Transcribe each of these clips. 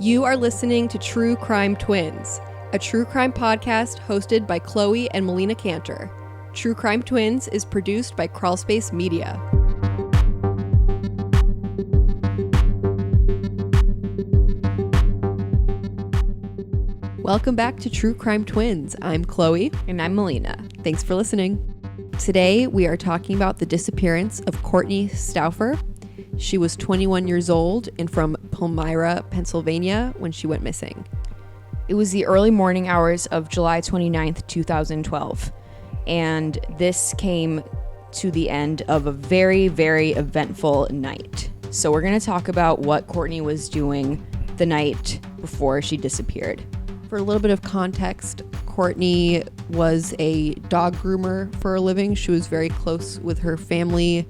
You are listening to True Crime Twins, a true crime podcast hosted by Chloe and Melina Canter. True Crime Twins is produced by Crawlspace Media. Welcome back to True Crime Twins. I'm Chloe. And I'm Melina. Thanks for listening. Today we are talking about the disappearance of Kortne Stouffer. She was 21 years old and from Palmyra, Pennsylvania when she went missing. It was the early morning hours of July 29th, 2012. And this came to the end of a very, very eventful night. So we're going to talk about what Kortne was doing the night before she disappeared. For a little bit of context, Kortne was a dog groomer for a living. She was very close with her family,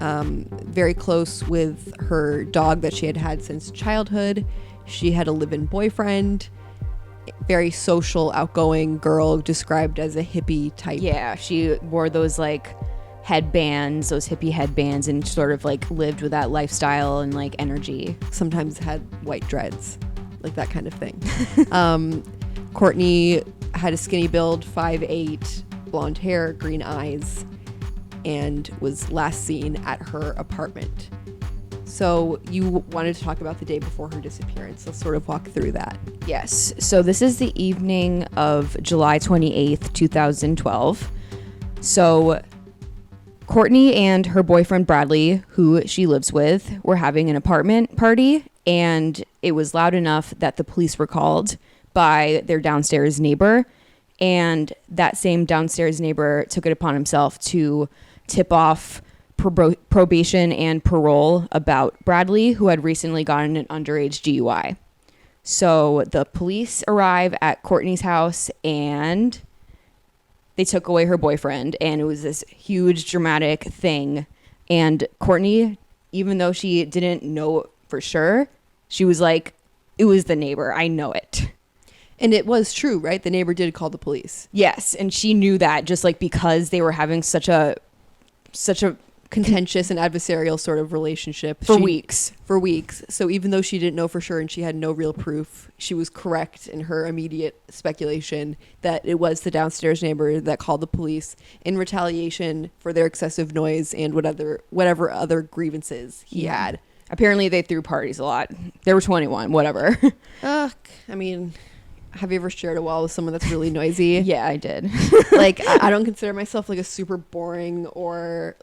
very close with her dog that she had had since childhood. She had a live-in boyfriend, very social, outgoing girl, described as a hippie type. Yeah, she wore those like headbands, those hippie headbands, and sort of like lived with that lifestyle and like energy. Sometimes had white dreads, like that kind of thing. Kortne had a skinny build, 5'8", blonde hair, green eyes, and was last seen at her apartment. So you wanted to talk about the day before her disappearance. Let's sort of walk through that. Yes. So this is the evening of July 28th, 2012. So Kortne and her boyfriend Bradley, who she lives with, were having an apartment party, and it was loud enough that the police were called by their downstairs neighbor. And that same downstairs neighbor took it upon himself to tip off probation and parole about Bradley, who had recently gotten an underage DUI. So the police arrive at Kortne's house and they took away her boyfriend, and it was this huge dramatic thing. And Kortne, even though she didn't know for sure, she was like, it was the neighbor. I know it. And it was true, right? The neighbor did call the police. Yes, and she knew that just like because they were having such a contentious and adversarial sort of relationship for weeks. So even though she didn't know for sure and she had no real proof, she was correct in her immediate speculation that it was the downstairs neighbor that called the police in retaliation for their excessive noise and whatever other grievances he had. Apparently they threw parties a lot. They were 21, whatever. I mean, have you ever shared a wall with someone that's really noisy? Yeah, I did. Like, I don't consider myself like a super boring or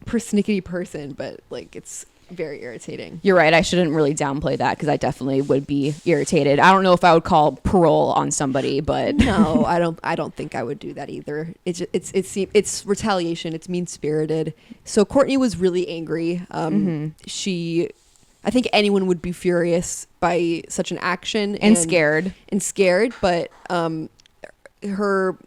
persnickety person, but like it's very irritating. You're right. I shouldn't really downplay that because I definitely would be irritated. I don't know if I would call parole on somebody, but no, I don't think I would do that either. It's retaliation. It's mean spirited. So Kortne was really angry. I think anyone would be furious by such an action and scared, but her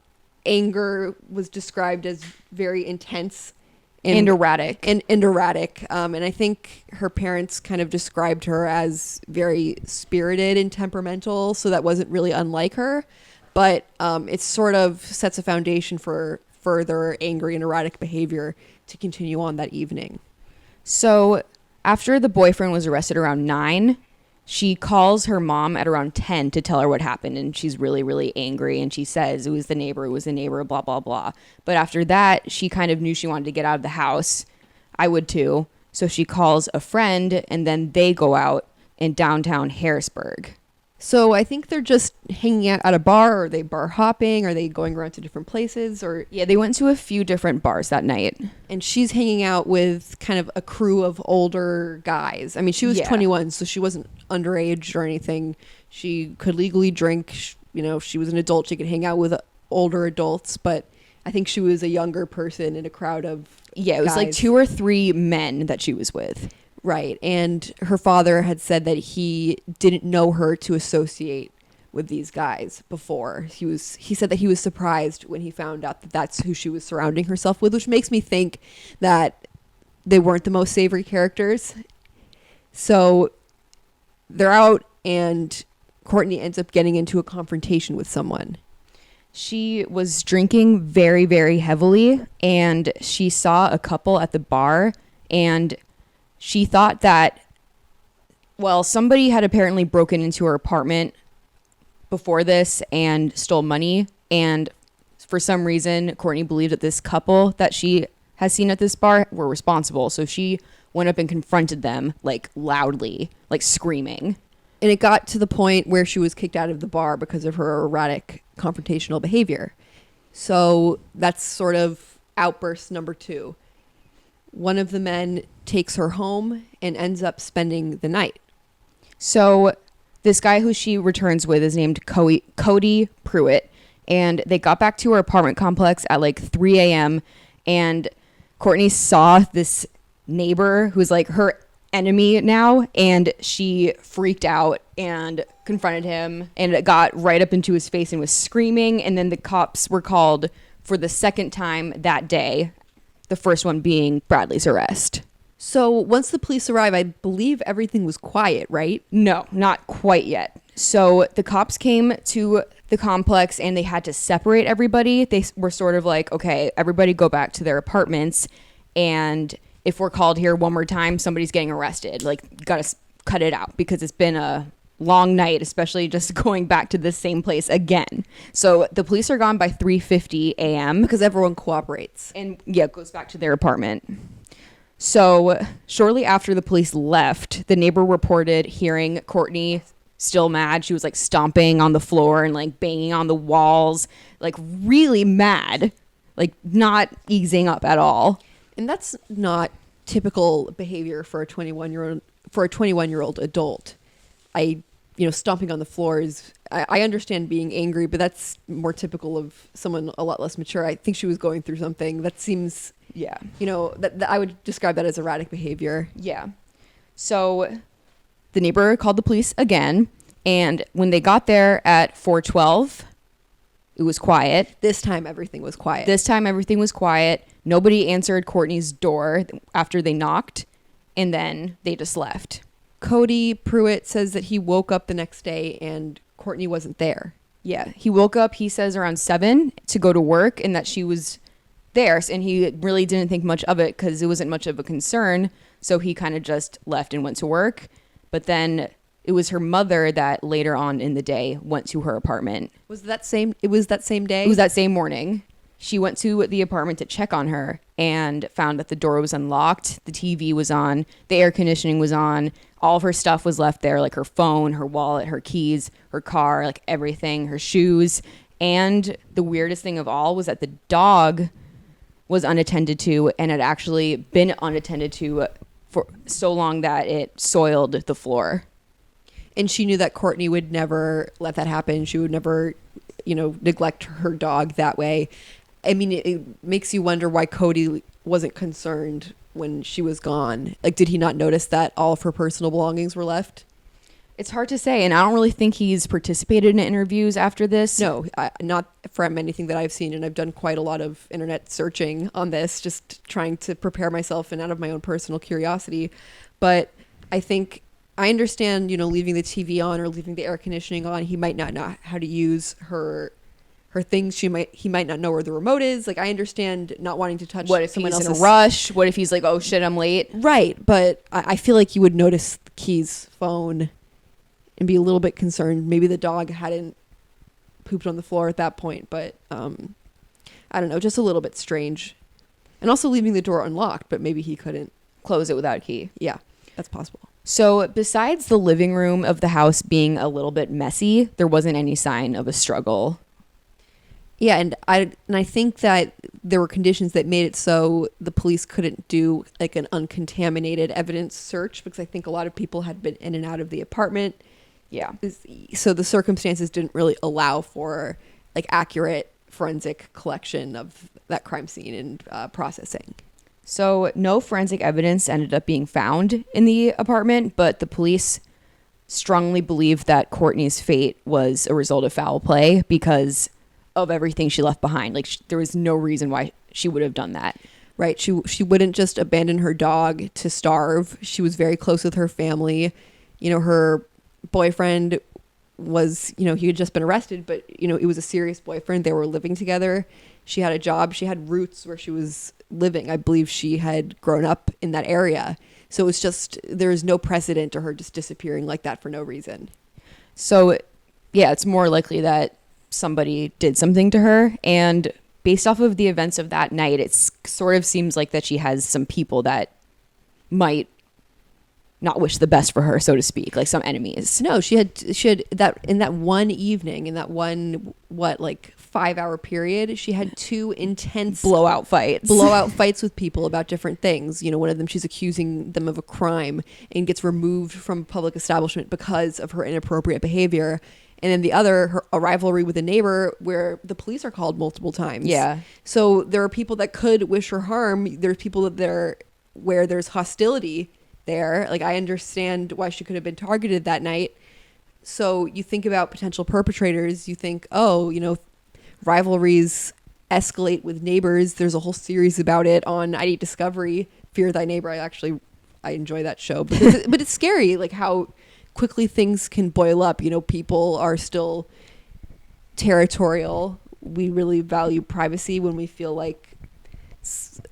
anger was described as very intense and erratic. And I think her parents kind of described her as very spirited and temperamental, so that wasn't really unlike her, but it sort of sets a foundation for further angry and erratic behavior to continue on that evening. So after the boyfriend was arrested around 9, she calls her mom at around 10 to tell her what happened, and she's really, really angry, and she says it was the neighbor, blah, blah, blah. But after that, she kind of knew she wanted to get out of the house. I would too. So she calls a friend, and then they go out in downtown Harrisburg. So I think they're just hanging out at a bar. Or are they bar hopping? Are they going around to different places? Or yeah, they went to a few different bars that night. And she's hanging out with kind of a crew of older guys. I mean, she was 21, so she wasn't underage or anything. She could legally drink. You know, she was an adult. She could hang out with older adults. But I think she was a younger person in a crowd of it was guys. like 2 or 3 men that she was with. Right. And her father had said that he didn't know her to associate with these guys before. He said that he was surprised when he found out that that's who she was surrounding herself with, which makes me think that they weren't the most savory characters. So they're out and Kortne ends up getting into a confrontation with someone. She was drinking very, very heavily, and she saw a couple at the bar, and she thought that Well, somebody had apparently broken into her apartment before this and stole money. And for some reason, Kortne believed that this couple that she has seen at this bar were responsible. So she went up and confronted them, like, loudly, like screaming. And it got to the point where she was kicked out of the bar because of her erratic confrontational behavior. So that's sort of outburst number 2. One of the men takes her home and ends up spending the night. So this guy who she returns with is named Cody Pruitt. And they got back to her apartment complex at like 3 a.m. And Kortne saw this neighbor who's like her enemy now. And she freaked out and confronted him. And it got right up into his face and was screaming. And then the cops were called for the second time that day. The first one being Bradley's arrest. So once the police arrive, I believe everything was quiet, right? No, not quite yet. So the cops came to the complex and they had to separate everybody. They were sort of like, okay, everybody go back to their apartments. And if we're called here one more time, somebody's getting arrested. Like, got to cut it out because it's been a long night, especially just going back to the same place again. So the police are gone by 3:50 a.m. Because everyone cooperates. And yeah, goes back to their apartment. So shortly after the police left, the neighbor reported hearing Kortne still mad. She was like stomping on the floor and like banging on the walls, like really mad, like not easing up at all. And that's not typical behavior for a 21-year-old adult. Stomping on the floor is, I understand being angry, but that's more typical of someone a lot less mature. I think she was going through something that seems, Yeah. that I would describe that as erratic behavior. Yeah. So the neighbor called the police again. And when they got there at 4:12, it was quiet. This time everything was quiet. Nobody answered Kortne's door after they knocked. And then they just left. Cody Pruitt says that he woke up the next day and Kortne wasn't there. Yeah, he woke up, he says, around 7 to go to work and that she was there. And he really didn't think much of it because it wasn't much of a concern. So he kind of just left and went to work. But then it was her mother that later on in the day went to her apartment. It was that same day? It was that same morning. She went to the apartment to check on her and found that the door was unlocked. The TV was on. The air conditioning was on. All of her stuff was left there, like her phone, her wallet, her keys, her car, like everything, her shoes. And the weirdest thing of all was that the dog was unattended to and had actually been unattended to for so long that it soiled the floor. And she knew that Kortne would never let that happen. She would never, neglect her dog that way. I mean, it makes you wonder why Cody wasn't concerned when she was gone. Like, did he not notice that all of her personal belongings were left? It's hard to say, and I don't really think he's participated in interviews after this. No, not from anything that I've seen, and I've done quite a lot of internet searching on this, just trying to prepare myself and out of my own personal curiosity. But I think I understand, leaving the TV on or leaving the air conditioning on. He might not know how to use her things. He might not know where the remote is. Like, I understand not wanting to touch. What if someone he's in else's a rush? What if he's like, oh shit, I'm late? Right, but I feel like you would notice Key's phone and be a little bit concerned. Maybe the dog hadn't pooped on the floor at that point, but I don't know, just a little bit strange. And also leaving the door unlocked, but maybe he couldn't close it without a key. Yeah, that's possible. So besides the living room of the house being a little bit messy, there wasn't any sign of a struggle. Yeah, and I think that there were conditions that made it so the police couldn't do like an uncontaminated evidence search, because I think a lot of people had been in and out of the apartment. Yeah. So the circumstances didn't really allow for like accurate forensic collection of that crime scene and processing. So no forensic evidence ended up being found in the apartment, but the police strongly believed that Kortne's fate was a result of foul play because of everything she left behind. Like, there was no reason why she would have done that. Right. She wouldn't just abandon her dog to starve. She was very close with her family. Her boyfriend was, he had just been arrested, but, it was a serious boyfriend. They were living together. She had a job. She had roots where she was living. I believe she had grown up in that area. So it's just, there's no precedent to her just disappearing like that for no reason. So, yeah, it's more likely that somebody did something to her. And based off of the events of that night, it sort of seems like that she has some people that might not wish the best for her, so to speak, like some enemies. No, she had that in that one evening, in that one, 5-hour period, she had 2 intense Blowout fights with people about different things. You know, one of them, she's accusing them of a crime and gets removed from a public establishment because of her inappropriate behavior. And then the other, a rivalry with a neighbor where the police are called multiple times. Yeah. So there are people that could wish her harm. There's people where there's hostility there. Like, I understand why she could have been targeted that night. So you think about potential perpetrators, you think, rivalries escalate with neighbors. There's a whole series about it on ID Discovery, Fear Thy Neighbor. I enjoy that show, but it's scary, like how quickly things can boil up. You know, people are still territorial. We really value privacy when we feel like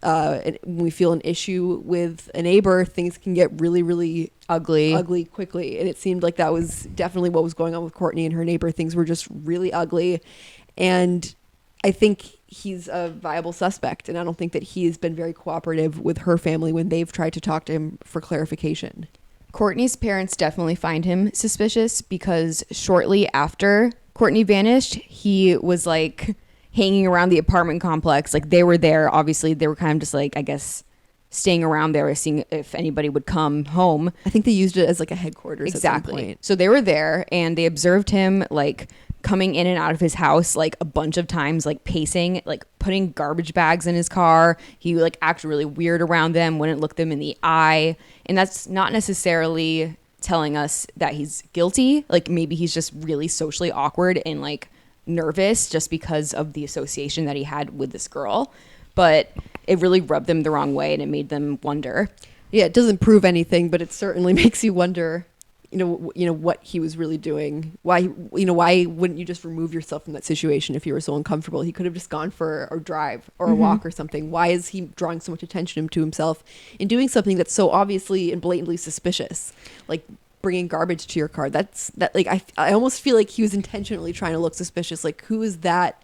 when we feel an issue with a neighbor, things can get really, really ugly quickly. And it seemed like that was definitely what was going on with Kortne and her neighbor. Things were just really ugly. And I think he's a viable suspect. And I don't think that he has been very cooperative with her family when they've tried to talk to him for clarification. Kortne's parents definitely find him suspicious because shortly after Kortne vanished, he was like hanging around the apartment complex. Like, they were there. Obviously, they were kind of just like, I guess, staying around there, seeing if anybody would come home. I think they used it as like a headquarters Exactly. at some point. So they were there and they observed him like coming in and out of his house like a bunch of times, like pacing, like putting garbage bags in his car. He like acted really weird around them, wouldn't look them in the eye. And that's not necessarily telling us that he's guilty. Like, maybe he's just really socially awkward and like nervous just because of the association that he had with this girl. But it really rubbed them the wrong way and it made them wonder. Yeah, it doesn't prove anything, but it certainly makes you wonder, you know what he was really doing. Why wouldn't you just remove yourself from that situation if you were so uncomfortable? He could have just gone for a drive or a walk or something. Why is he drawing so much attention to himself and doing something that's so obviously and blatantly suspicious, like bringing garbage to your car? I almost feel like he was intentionally trying to look suspicious. Like, who is that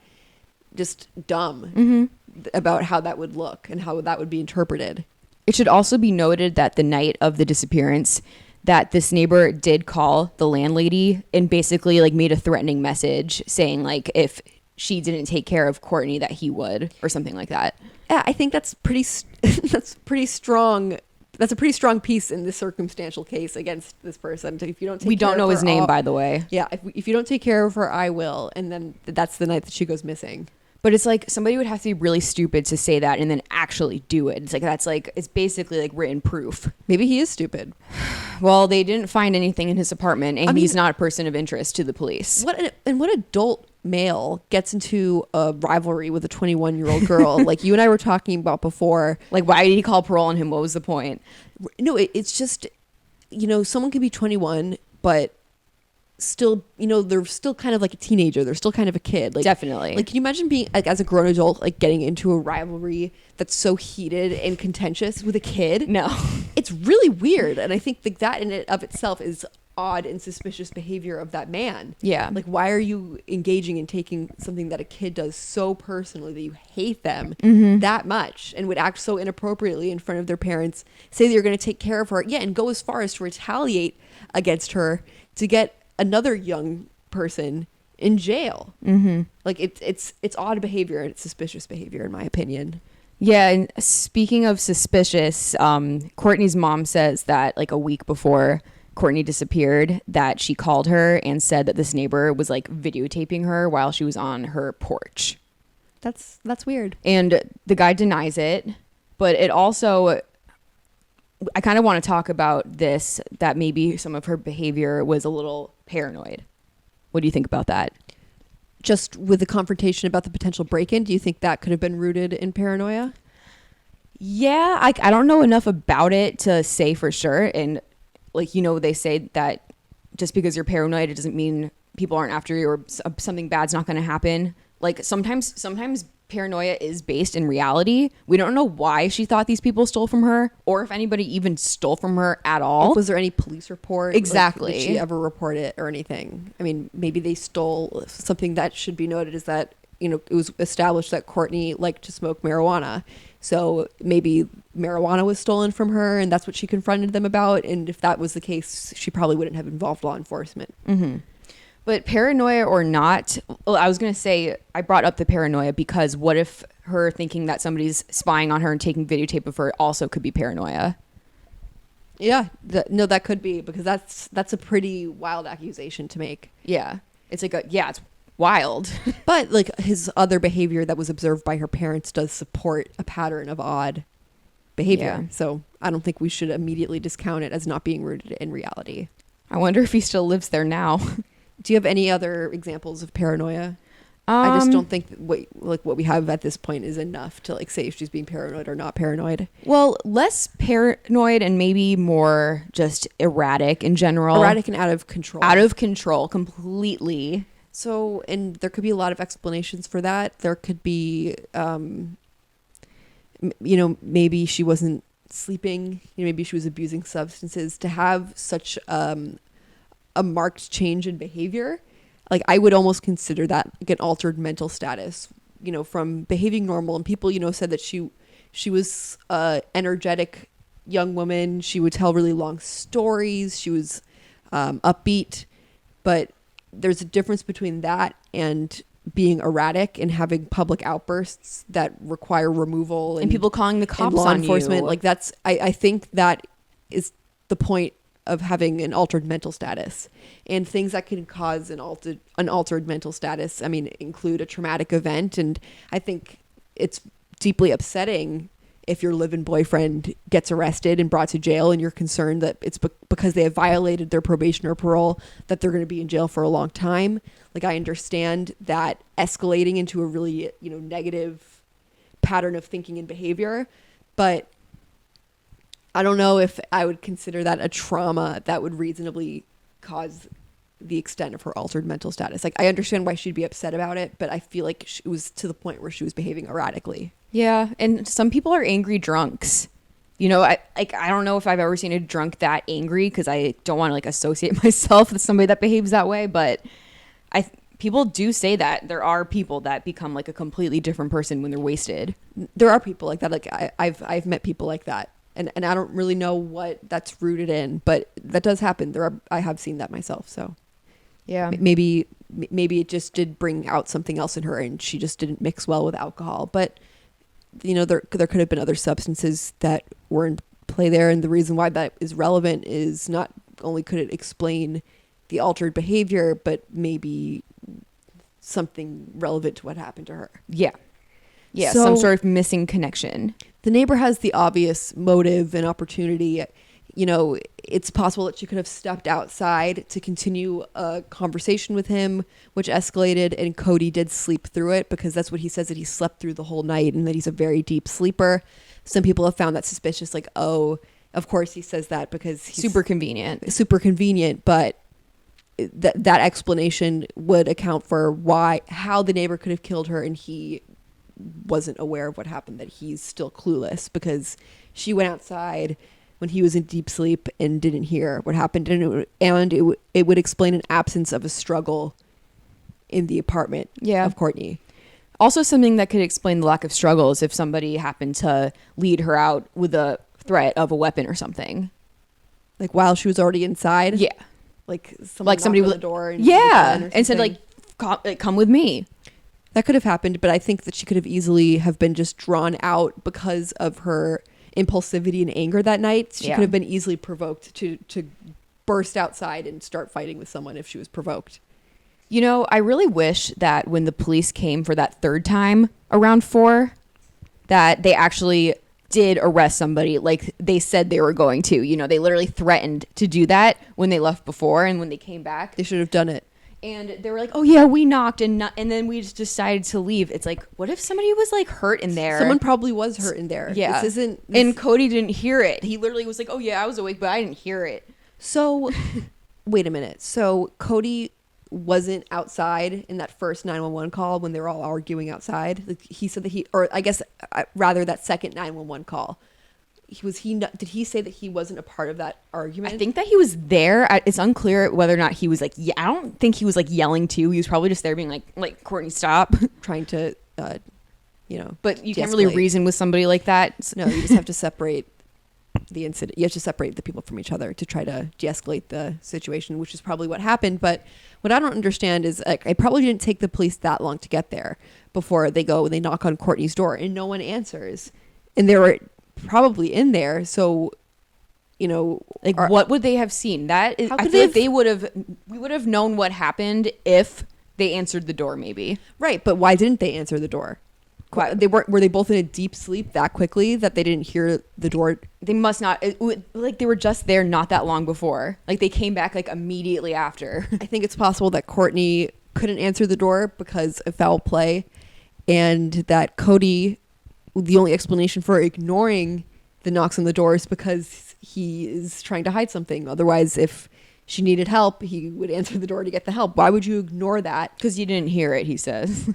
just dumb about how that would look and how that would be interpreted? It should also be noted that the night of the disappearance, that this neighbor did call the landlady and basically like made a threatening message saying like if she didn't take care of Kortne that he would, or something like that. Yeah, I think that's pretty strong. That's a pretty strong piece in this circumstantial case against this person. If you don't take we care don't know of his her, name, by the way. Yeah, if you don't take care of her, I will. And then that's the night that she goes missing. But it's like somebody would have to be really stupid to say that and then actually do it. It's like it's basically like written proof. Maybe he is stupid. Well, they didn't find anything in his apartment, and he's not a person of interest to the police. What adult male gets into a rivalry with a 21-year-old girl? Like you and I were talking about before. Like, why did he call parole on him? What was the point? No, it's just, someone can be 21, but still, they're still kind of like a teenager. They're still kind of a kid. Like, definitely. Like, can you imagine being like as a grown adult, like getting into a rivalry that's so heated and contentious with a kid? No. It's really weird. And I think that in and of itself is odd and suspicious behavior of that man. Yeah. Like, why are you engaging in taking something that a kid does so personally that you hate them that much and would act so inappropriately in front of their parents, say that you're going to take care of her, and go as far as to retaliate against her to get another young person in jail? Like, it's odd behavior and it's suspicious behavior, in my opinion. Yeah, and speaking of suspicious, Kortne's mom says that like a week before Kortne disappeared, that she called her and said that this neighbor was like videotaping her while she was on her porch. That's weird. And the guy denies it, but it also, I kind of want to talk about this, that maybe some of her behavior was a little paranoid. What do you think about that? Just with the confrontation about the potential break-in, do you think that could have been rooted in paranoia? Yeah, I don't know enough about it to say for sure. And like, they say that just because you're paranoid, it doesn't mean people aren't after you or something bad's not going to happen. Like sometimes paranoia is based in reality. We don't know why she thought these people stole from her, or if anybody even stole from her at all. Was there any police report? Exactly. Like, did she ever report it or anything? I mean, maybe they stole. Something that should be noted is that, you know, it was established that Kortne liked to smoke marijuana. So maybe marijuana was stolen from her, and that's what she confronted them about. And if that was the case, she probably wouldn't have involved law enforcement. Mm-hmm. But paranoia or not, well, I was going to say, I brought up the paranoia because what if her thinking that somebody's spying on her and taking videotape of her also could be paranoia? Yeah, no, that could be, because that's a pretty wild accusation to make. Yeah. It's like, it's wild. But like his other behavior that was observed by her parents does support a pattern of odd behavior. Yeah. So I don't think we should immediately discount it as not being rooted in reality. I wonder if he still lives there now. Do you have any other examples of paranoia? I just don't think that what we have at this point is enough to like say if she's being paranoid or not paranoid. Well, less paranoid and maybe more just erratic in general. Erratic and out of control. Out of control completely. So, and there could be a lot of explanations for that. There could be, maybe she wasn't sleeping. Maybe she was abusing substances. To have such a marked change in behavior, like I would almost consider that like an altered mental status, from behaving normal. And people, said that she was a energetic young woman. She would tell really long stories. She was upbeat, but there's a difference between that and being erratic and having public outbursts that require removal and people calling the cops law on enforcement. you. Like that's, I think that is the point of having an altered mental status. And things that can cause an altered mental status, I mean, include a traumatic event. And I think it's deeply upsetting if your live-in boyfriend gets arrested and brought to jail and you're concerned that it's because they have violated their probation or parole that they're going to be in jail for a long time. Like I understand that escalating into a really, negative pattern of thinking and behavior, but I don't know if I would consider that a trauma that would reasonably cause the extent of her altered mental status. Like I understand why she'd be upset about it, but I feel like it was to the point where she was behaving erratically. Yeah, and some people are angry drunks. I don't know if I've ever seen a drunk that angry because I don't want to like associate myself with somebody that behaves that way, but people do say that there are people that become like a completely different person when they're wasted. There are people like that. Like I've met people like that. And I don't really know what that's rooted in, but that does happen. I have seen that myself. So yeah, maybe it just did bring out something else in her and she just didn't mix well with alcohol. But there could have been other substances that were in play there. And the reason why that is relevant is not only could it explain the altered behavior, but maybe something relevant to what happened to her. Yeah. Yeah. So, some sort of missing connection. The neighbor has the obvious motive and opportunity. It's possible that she could have stepped outside to continue a conversation with him, which escalated, and Cody did sleep through it because that's what he says, that he slept through the whole night and that he's a very deep sleeper. Some people have found that suspicious, like, oh, of course he says that because he's super convenient, but that explanation would account for how the neighbor could have killed her and he wasn't aware of what happened, that he's still clueless because she went outside when he was in deep sleep and didn't hear what happened, and it would explain an absence of a struggle in the apartment of Kortne. Also, something that could explain the lack of struggle is if somebody happened to lead her out with a threat of a weapon or something, like while she was already inside. Yeah, like somebody with the door and said like come with me. That could have happened, but I think that she could have easily have been just drawn out because of her impulsivity and anger that night. She could have been easily provoked to burst outside and start fighting with someone if she was provoked. I really wish that when the police came for that third time around 4, that they actually did arrest somebody like they said they were going to. They literally threatened to do that when they left before, and when they came back, They should have done it. And they were like, oh yeah, we knocked and then we just decided to leave. It's like, what if somebody was like hurt in there? Someone probably was hurt in there. Yeah. And Cody didn't hear it. He literally was like, oh yeah, I was awake, but I didn't hear it. So, wait a minute. So Cody wasn't outside in that first 911 call when they were all arguing outside. Like, he said that or I guess rather that second 911 call. Did he say that he wasn't a part of that argument? I think that he was there. It's unclear whether or not he was like, yeah, I don't think he was like yelling too. He was probably just there being like Kortne, stop. Trying to, but you can't really reason with somebody like that. No, you just have to separate the incident. You have to separate the people from each other to try to de-escalate the situation, which is probably what happened. But what I don't understand is, like, it probably didn't take the police that long to get there before they go and they knock on Kortne's door and no one answers. And they were probably in there, so what would they have seen? That is, I feel like we would have known what happened if they answered the door, maybe. Right, but why didn't they answer the door? Were they both in a deep sleep that quickly that they didn't hear the door? They must not. Like, they were just there not that long before. Like, they came back like immediately after. I think it's possible that Kortne couldn't answer the door because of foul play, and that Cody, the only explanation for ignoring the knocks on the door is because he is trying to hide something. Otherwise, if she needed help, he would answer the door to get the help. Why would you ignore that? Because you didn't hear it, he says.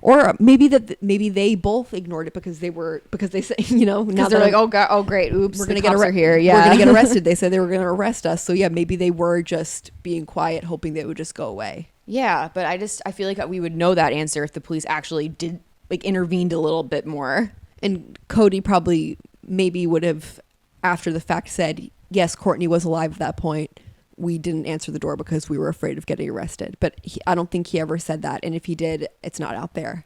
Or maybe they both ignored it because they say, now they're like, oh god, oh great, oops, we're gonna get here. Yeah, we're gonna get arrested. They said they were gonna arrest us. So yeah, maybe they were just being quiet, hoping they would just go away. Yeah, but I feel like we would know that answer if the police actually did intervened a little bit more. And Cody probably maybe would have, after the fact, said, yes, Kortne was alive at that point. We didn't answer the door because we were afraid of getting arrested. But I don't think he ever said that. And if he did, it's not out there.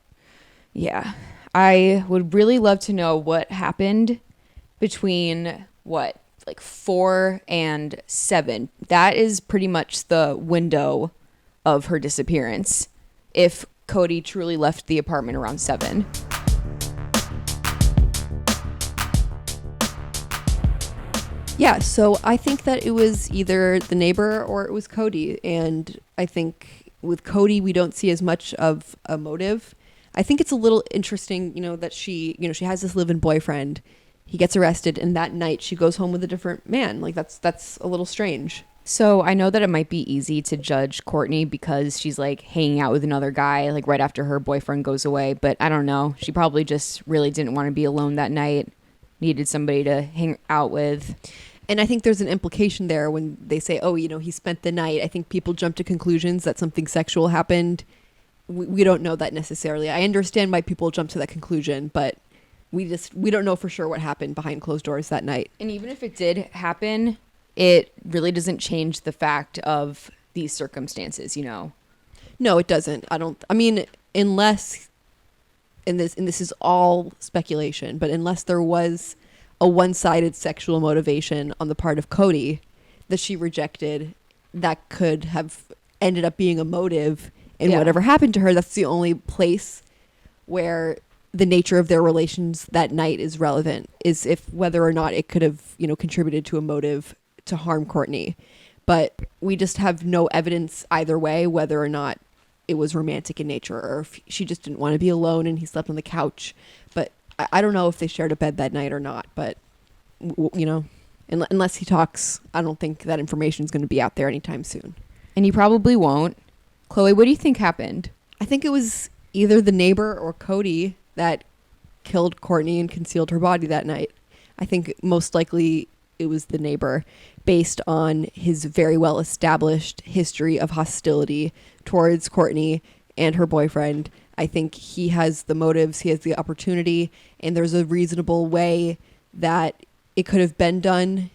Yeah. I would really love to know what happened between 4 and 7. That is pretty much the window of her disappearance. If Cody truly left the apartment around 7. Yeah, so I think that it was either the neighbor or it was Cody. And I think with Cody, we don't see as much of a motive. I think it's a little interesting, that she has this live-in boyfriend. He gets arrested, and that night she goes home with a different man. Like, that's a little strange. So I know that it might be easy to judge Kortne because she's like hanging out with another guy like right after her boyfriend goes away. But I don't know. She probably just really didn't want to be alone that night. Needed somebody to hang out with. And I think there's an implication there when they say, oh, he spent the night. I think people jump to conclusions that something sexual happened. We don't know that necessarily. I understand why people jump to that conclusion, but we don't know for sure what happened behind closed doors that night. And even if it did happen, it really doesn't change the fact of these circumstances, No, it doesn't. Unless, and this is all speculation, but unless there was a one-sided sexual motivation on the part of Cody that she rejected, that could have ended up being a motive in whatever happened to her. That's the only place where the nature of their relations that night is relevant, is if whether or not it could have, contributed to a motive to harm Kortne. But we just have no evidence either way, whether or not it was romantic in nature or if she just didn't want to be alone and he slept on the couch. But I don't know if they shared a bed that night or not, but unless he talks, I don't think that information is going to be out there anytime soon. And he probably won't. Chloe, what do you think happened? I think it was either the neighbor or Cody that killed Kortne and concealed her body that night. I think most likely it was the neighbor, based on his very well established history of hostility towards Kortne and her boyfriend. I think he has the motives, he has the opportunity, and there's a reasonable way that it could have been done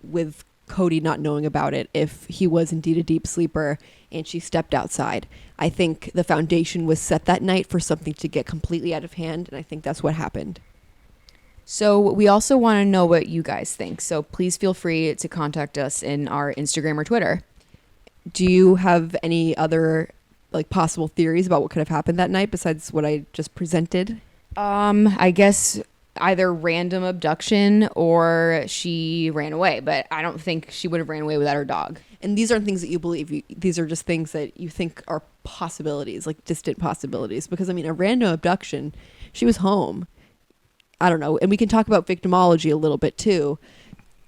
with Cody not knowing about it if he was indeed a deep sleeper and she stepped outside. I think the foundation was set that night for something to get completely out of hand, and I think that's what happened. So we also want to know what you guys think. So please feel free to contact us in our Instagram or Twitter. Do you have any other possible theories about what could have happened that night besides what I just presented? I guess either random abduction or she ran away, but I don't think she would have ran away without her dog. And these aren't things that you believe. These are just things that you think are possibilities, like distant possibilities. Because, a random abduction, she was home. I don't know. And we can talk about victimology a little bit too.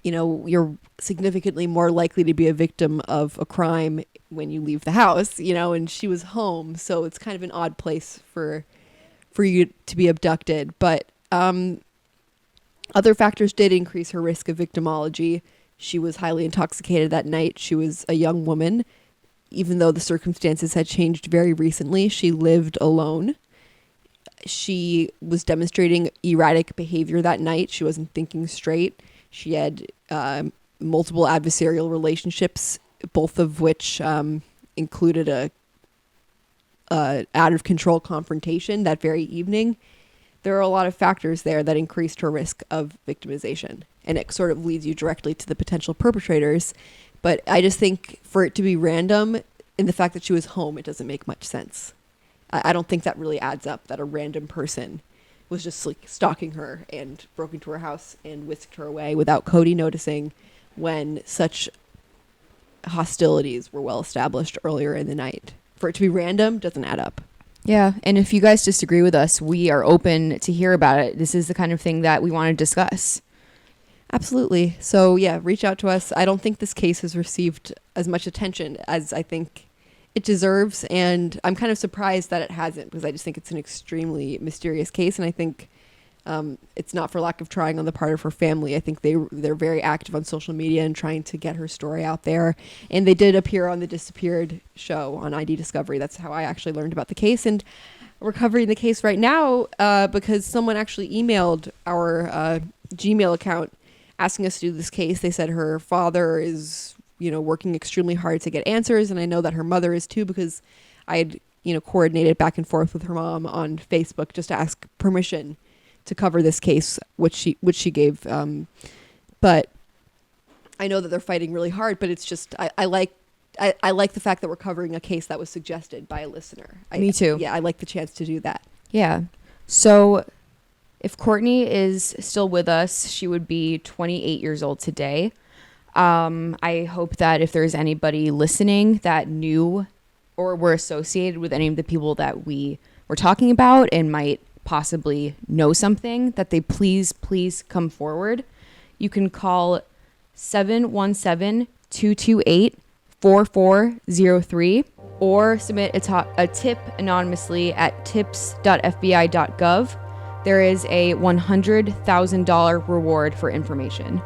you're significantly more likely to be a victim of a crime when you leave the house, and she was home. So it's kind of an odd place for you to be abducted. But other factors did increase her risk of victimology. She was highly intoxicated that night. She was a young woman. Even though the circumstances had changed very recently, she lived alone. She was demonstrating erratic behavior that night. She wasn't thinking straight. She had multiple adversarial relationships, both of which included a out of control confrontation that very evening. There are a lot of factors there that increased her risk of victimization, and it sort of leads you directly to the potential perpetrators. But I just think for it to be random, in the fact that she was home, it doesn't make much sense. I don't think that really adds up, that a random person was just like stalking her and broke into her house and whisked her away without Cody noticing, when such hostilities were well established earlier in the night. For it to be random doesn't add up. Yeah, and if you guys disagree with us, we are open to hear about it. This is the kind of thing that we want to discuss. Absolutely. So yeah, reach out to us. I don't think this case has received as much attention as I think it deserves, and I'm kind of surprised that it hasn't, because I just think it's an extremely mysterious case, and I think it's not for lack of trying on the part of her family. I think they're very active on social media and trying to get her story out there. And they did appear on the Disappeared show on ID Discovery. That's how I actually learned about the case. And we're covering the case right now because someone actually emailed our Gmail account asking us to do this case. They said her father is, working extremely hard to get answers. And I know that her mother is too, because I had, coordinated back and forth with her mom on Facebook just to ask permission to cover this case, which she gave. But I know that they're fighting really hard, but it's just, I like the fact that we're covering a case that was suggested by a listener. Me too. Yeah, I like the chance to do that. Yeah. So if Kortne is still with us, she would be 28 years old today. I hope that if there's anybody listening that knew or were associated with any of the people that we were talking about and might possibly know something, that they please come forward. You can call 717-228-4403 or submit a tip anonymously at tips.fbi.gov. There is a $100,000 reward for information.